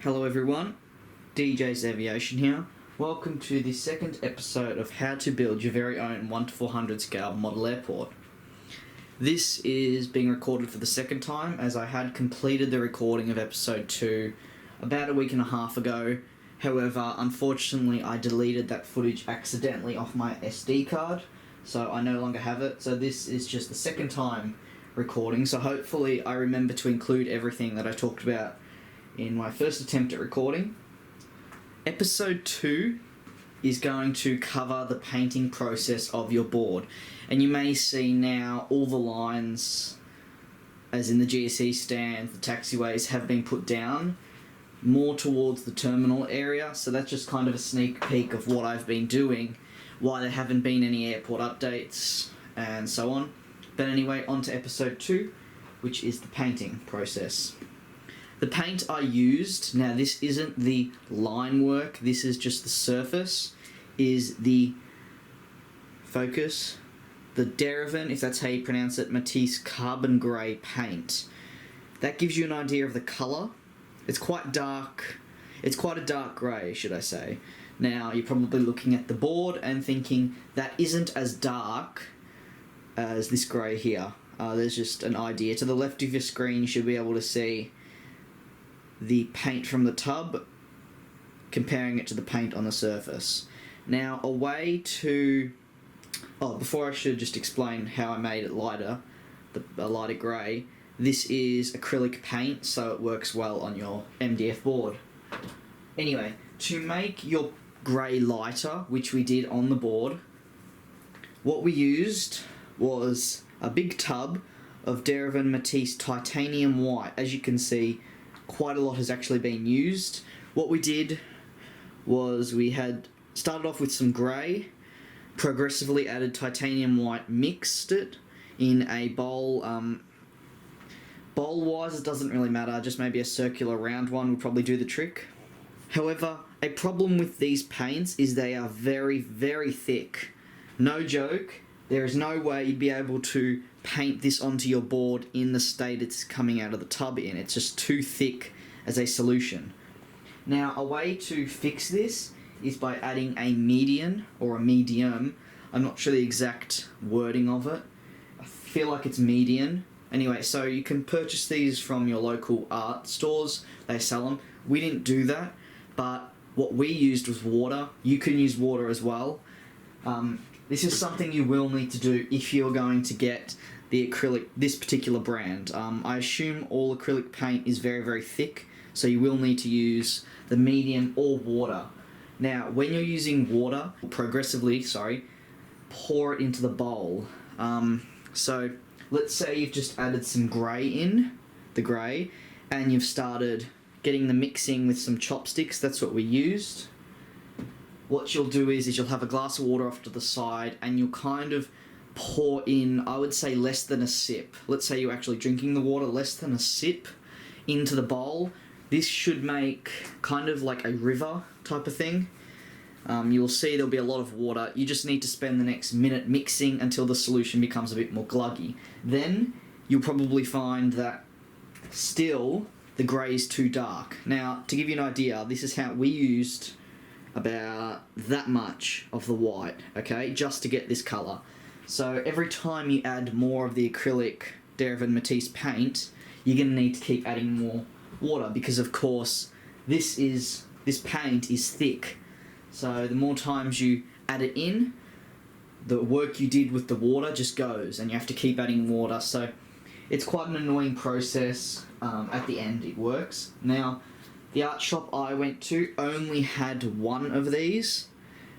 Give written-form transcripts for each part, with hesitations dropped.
Hello everyone, DJ's Aviation here. Welcome to the second episode of how to build your very own 1:400 scale model airport. This is being recorded for the second time as I had completed the recording of episode 2 about a week and a half ago. However, unfortunately I deleted that footage accidentally off my SD card, so I no longer have it. So this is just the second time recording, so hopefully I remember to include everything that I talked about in my first attempt at recording. Episode 2 is going to cover the painting process of your board, and you may see now all the lines, as in the GSE stands, the taxiways, have been put down more towards the terminal area, so that's just kind of a sneak peek of what I've been doing, why there haven't been any airport updates, and so on. But anyway, on to episode 2, which is the painting process. The paint I used, now this isn't the line work, this is just the surface, is the Derivin, if that's how you pronounce it, Matisse Carbon Grey paint. That gives you an idea of the colour. It's quite dark, it's quite a dark grey, should I say. Now, you're probably looking at the board and thinking, that isn't as dark as this grey here. There's just an idea. To the left of your screen, you should be able to see the paint from the tub, comparing it to the paint on the surface. Now, a way to... before I should just explain how I made it lighter, a lighter grey. This is acrylic paint, so it works well on your MDF board. Anyway, to make your grey lighter, which we did on the board, what we used was a big tub of Derivin Matisse Titanium White. As you can see, quite a lot has actually been used. What we did was we had started off with some grey, progressively added titanium white, mixed it in a bowl. Bowl-wise, it doesn't really matter, just maybe a circular round one would probably do the trick. However, a problem with these paints is they are very, very thick. No joke, there is no way you'd be able to paint this onto your board in the state it's coming out of the tub in. It's just too thick as a solution. Now, a way to fix this is by adding a median or a medium. I'm not sure the exact wording of it. I feel like it's median. Anyway, so you can purchase these from your local art stores. They sell them. We didn't do that, but what we used was water. You can use water as well. This is something you will need to do if you're going to get the acrylic, this particular brand. I assume all acrylic paint is very, very thick, so you will need to use the medium or water. Now, when you're using water, progressively, pour it into the bowl. So, let's say you've just added some grey in, the grey, and you've started getting the mixing with some chopsticks. That's what we used. What you'll do is you'll have a glass of water off to the side, and you'll kind of pour in, I would say, less than a sip. Let's say you're actually drinking the water, less than a sip into the bowl. This should make kind of like a river type of thing. You'll see there'll be a lot of water. You just need to spend the next minute mixing until the solution becomes a bit more gluggy. Then you'll probably find that still the grey is too dark. Now, to give you an idea, this is how we used about that much of the white, okay, just to get this colour. So every time you add more of the acrylic Derivin Matisse paint, you're going to need to keep adding more water, because of course this paint is thick. So the more times you add it in, the work you did with the water just goes, and you have to keep adding water. So it's quite an annoying process. At the end it works. Now, the art shop I went to only had one of these,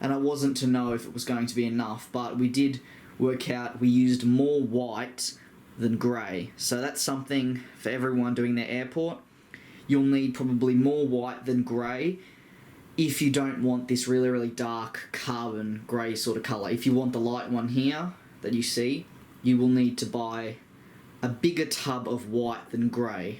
and I wasn't to know if it was going to be enough, but we did work out we used more white than grey. So that's something for everyone doing their airport. You'll need probably more white than grey if you don't want this really, really dark carbon grey sort of colour. If you want the light one here that you see, you will need to buy a bigger tub of white than grey.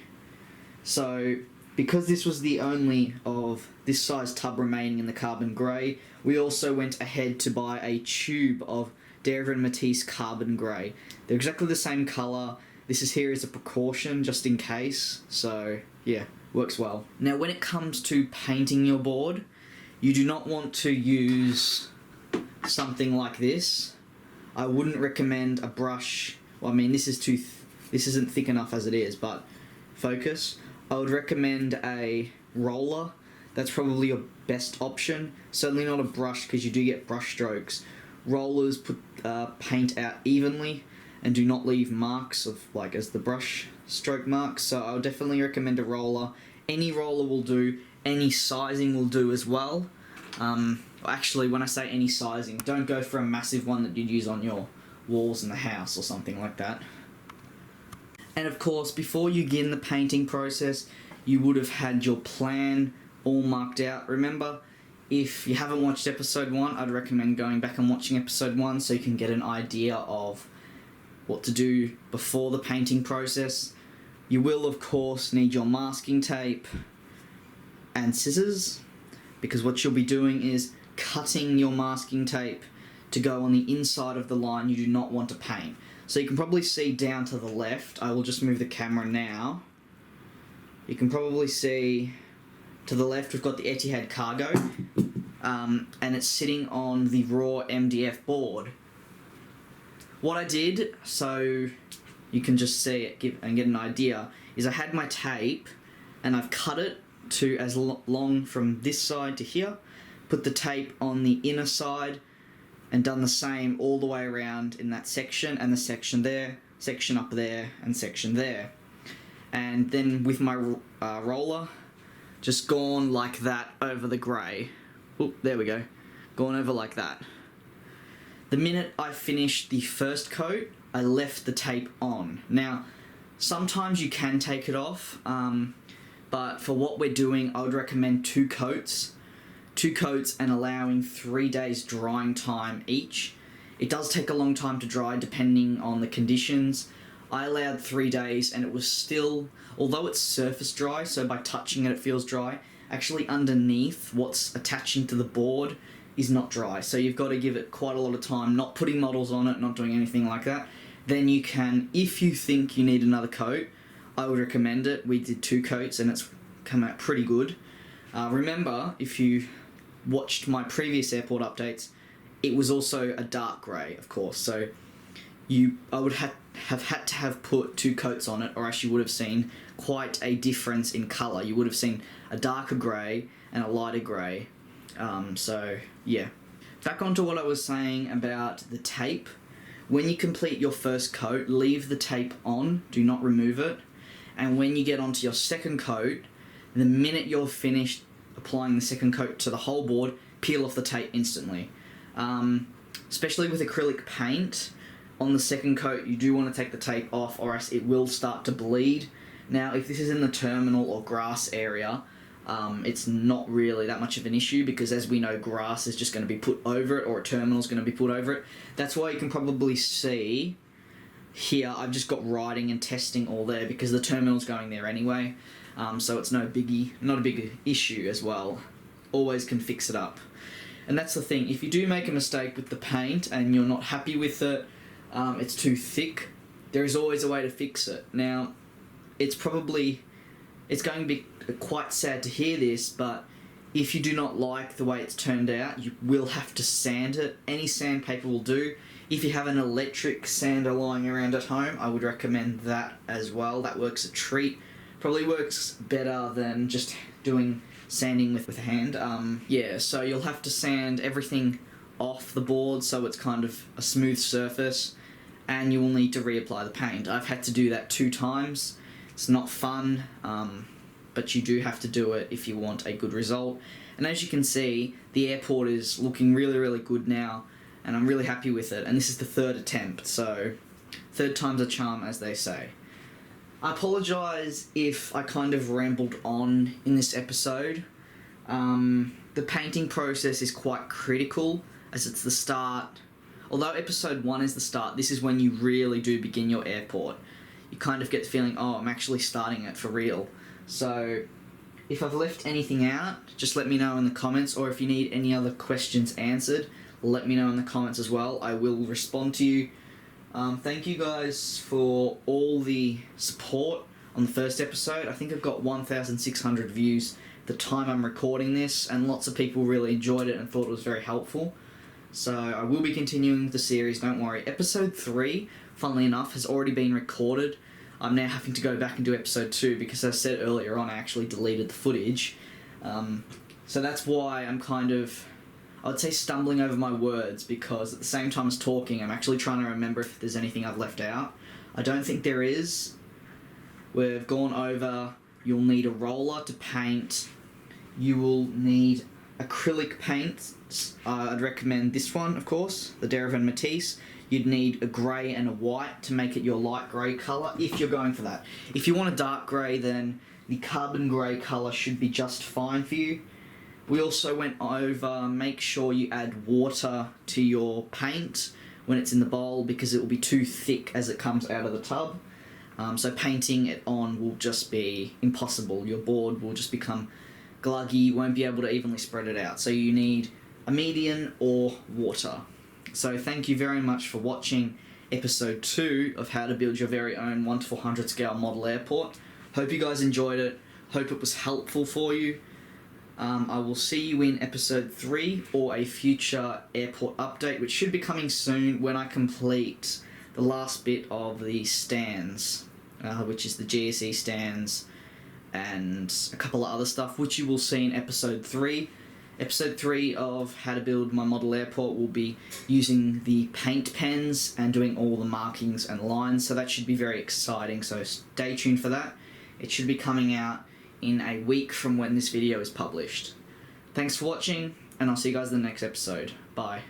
So, because this was the only of this size tub remaining in the carbon grey, we also went ahead to buy a tube of Derivin Matisse Carbon Grey. They're exactly the same colour. This is here as a precaution, just in case. So, yeah, works well. Now when it comes to painting your board, you do not want to use something like this. I wouldn't recommend a brush. Well, I mean, this isn't thick enough as it is, but focus. I would recommend a roller. That's probably your best option. Certainly not a brush, because you do get brush strokes. Rollers put paint out evenly and do not leave marks of as the brush stroke marks. So I would definitely recommend a roller. Any roller will do. Any sizing will do as well. Actually, when I say any sizing, don't go for a massive one that you'd use on your walls in the house or something like that. And of course, before you begin the painting process, you would have had your plan all marked out. Remember, if you haven't watched episode 1, I'd recommend going back and watching episode 1 so you can get an idea of what to do before the painting process. You will, of course, need your masking tape and scissors, because what you'll be doing is cutting your masking tape to go on the inside of the line you do not want to paint. So you can probably see down to the left. I will just move the camera now. You can probably see to the left we've got the Etihad Cargo, and it's sitting on the raw MDF board. What I did, so you can just see it and get an idea, is I had my tape and I've cut it to as long from this side to here, put the tape on the inner side, and done the same all the way around in that section, and the section there, section up there, and section there. And then with my roller, just gone like that over the grey. Oh, there we go. Gone over like that. The minute I finished the first coat, I left the tape on. Now, sometimes you can take it off, but for what we're doing, I would recommend 2 coats. 2 coats and allowing 3 days drying time each. It does take a long time to dry depending on the conditions. I allowed 3 days and it was still, although it's surface dry, so by touching it it feels dry, actually underneath what's attaching to the board is not dry. So you've got to give it quite a lot of time, not putting models on it, not doing anything like that. Then you can, if you think you need another coat, I would recommend it. We did 2 coats and it's come out pretty good. Remember, if you watched my previous airport updates, it was also a dark grey, of course, so I would have had to have put 2 coats on it, or else you would have seen quite a difference in colour. You would have seen a darker grey and a lighter grey. So yeah, back onto what I was saying about the tape. When you complete your first coat, leave the tape on, do not remove it, and when you get onto your second coat, the minute you're finished applying the second coat to the whole board, peel off the tape instantly. Especially with acrylic paint, on the second coat you do want to take the tape off, or else it will start to bleed. Now if this is in the terminal or grass area, it's not really that much of an issue, because as we know, grass is just going to be put over it, or a terminal is going to be put over it. That's why you can probably see here I've just got writing and testing all there, because the terminal's going there anyway. So it's not a big issue as well. Always can fix it up. And that's the thing, if you do make a mistake with the paint and you're not happy with it, it's too thick, there is always a way to fix it. Now, it's going to be quite sad to hear this, but if you do not like the way it's turned out, you will have to sand it. Any sandpaper will do. If you have an electric sander lying around at home, I would recommend that as well. That works a treat. Probably works better than just doing sanding with a hand. Yeah, so you'll have to sand everything off the board so it's kind of a smooth surface, and you will need to reapply the paint. I've had to do that 2 times. It's not fun, but you do have to do it if you want a good result. And as you can see, the airport is looking really, really good now, and I'm really happy with it. And this is the 3rd attempt, so 3rd time's a charm, as they say. I apologise if I kind of rambled on in this episode. The painting process is quite critical, as it's the start. Although episode 1 is the start, this is when you really do begin your airport. You kind of get the feeling, oh, I'm actually starting it for real. So if I've left anything out, just let me know in the comments, or if you need any other questions answered, let me know in the comments as well. I will respond to you. Thank you guys for all the support on the first episode. I think I've got 1,600 views the time I'm recording this, and lots of people really enjoyed it and thought it was very helpful. So I will be continuing the series, don't worry. Episode 3, funnily enough, has already been recorded. I'm now having to go back and do episode 2 because, as I said earlier on, I actually deleted the footage. So that's why I'm kind of, I would say, stumbling over my words, because at the same time as talking, I'm actually trying to remember if there's anything I've left out. I don't think there is. We've gone over, you'll need a roller to paint. You will need acrylic paints. I'd recommend this one, of course, the Derivan Matisse. You'd need a grey and a white to make it your light grey colour, if you're going for that. If you want a dark grey, then the carbon grey colour should be just fine for you. We also went over, make sure you add water to your paint when it's in the bowl, because it will be too thick as it comes out of the tub. So painting it on will just be impossible. Your board will just become gluggy, you won't be able to evenly spread it out. So you need a medium or water. So thank you very much for watching episode 2 of how to build your very own 1:400 scale model airport. Hope you guys enjoyed it. Hope it was helpful for you. I will see you in episode 3 or a future airport update, which should be coming soon when I complete the last bit of the stands, which is the GSE stands and a couple of other stuff, which you will see in episode 3. Episode 3 of how to build my model airport will be using the paint pens and doing all the markings and lines, so that should be very exciting, so stay tuned for that. It should be coming out in a week from when this video is published. Thanks for watching, and I'll see you guys in the next episode. Bye.